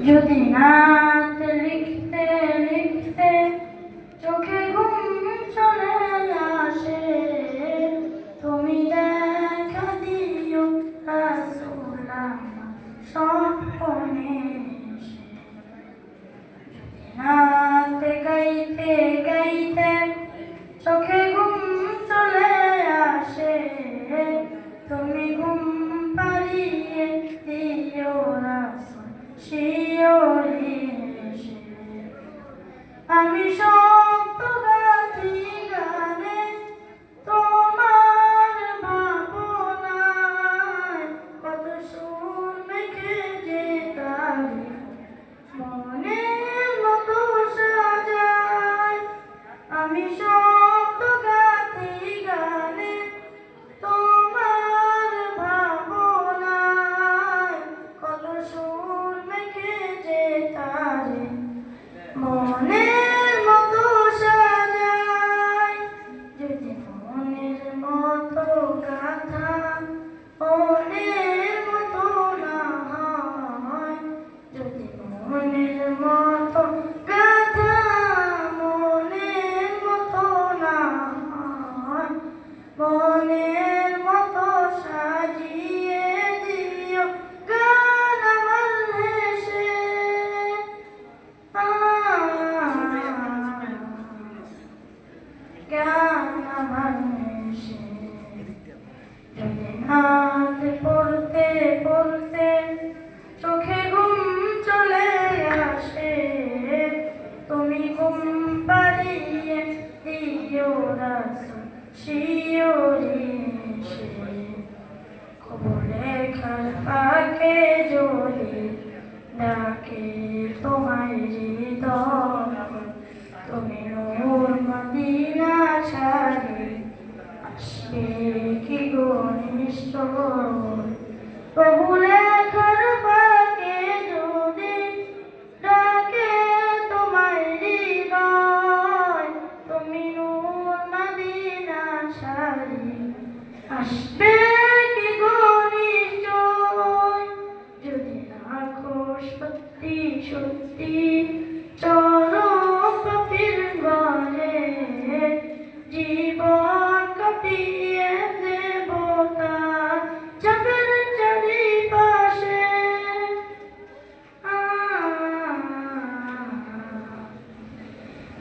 যদি নাত লিখতে লিখতে চোখে ঘুম চলে আসে, তুমি দেখা দিও রাসূল আমার স্বপ্নে এসে। যদি নাত গাইতে গাইতে চোখে ঘুম চলে আসে, তুমি ঘুম পাড়িয়ে দিও রাসূল শিয়রে এসে। আমি শব্দ গাঁথি গানে তোমার ভাবনায়, কত সুর মেখে যে তারে মনের মতো সাজায়। আমি শব্দ গাঁথি গানে তোমার ভাবনায়, কত সুর মেখে যে তারে মনের মতো সাজায়। যদি মনের মতো গাথা মনের মতো না হয়, যদি মনের মতো গাথা মনের মতো না হয়, মনের মতো সাজিয়ে দিও গান আমার হেসে। গান আমার হেসে। যদি নাত পড়তে পড়তে চোখে ঘুম চলে আসে, তুমি ঘুম পাড়িয়ে দিও রাসূল শিয়রে এসে। খবর লেখার ফাঁকে যদি ডাকে তোমায় হৃদয়, তুমি নূর মদিনা ছাড়ে আসবে কি গো নিশ্চয়। প্রভু লেখার ফাঁকে যদি ডাকে তোমায় হৃদয়, তুমি নূর মদিনা ছাড়ে আসবে কি গো নিশ্চয়। যদি রাখো সত্যি সত্যি চরম পাপীর ঘরে, জীবন কাটিয়ে দেব তার চাপের চারিপাশে।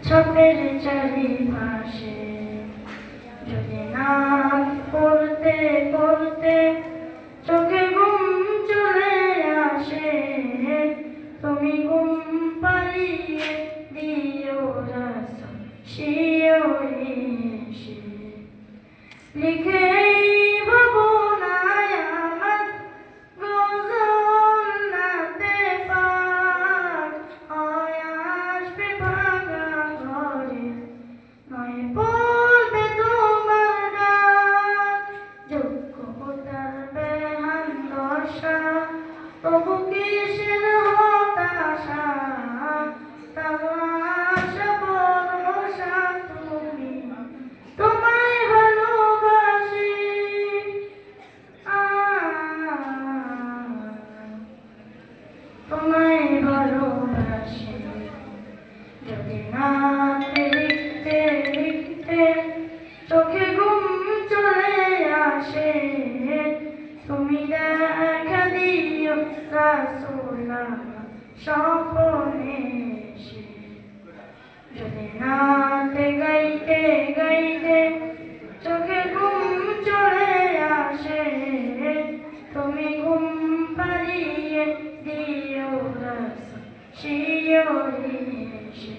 চাপের চারিপাশে। যদি নাত পড়তে পড়তে চোখে ঘুম চলে আসে, তুমি ঘুম পাড়িয়ে দিও রাসূল শিয়রে এসে। লিখে ভাবনায় আমার গজল নাতে পার হয় আসবে ভাঙা ঘরে, নয় বলবে তোমার ডাক। যোগ্যতার বেহান দশা, তবু কিসের হতাশা, তামাশা ভরসা তুমি, তোমায় ভালোবাসি। তোমায় ভালোবাসি। যদি নাত লিখতে লিখতে চোখে ঘুম চলে আসে, তুমি দেখা দিও রাসূল আমার স্বপ্নে এসে। যদি নাত গাইতে গাইতে চোখে ঘুম চলে আসে, তুমি ঘুম পাড়িয়ে দিও রাসূল শিয়রে এসে।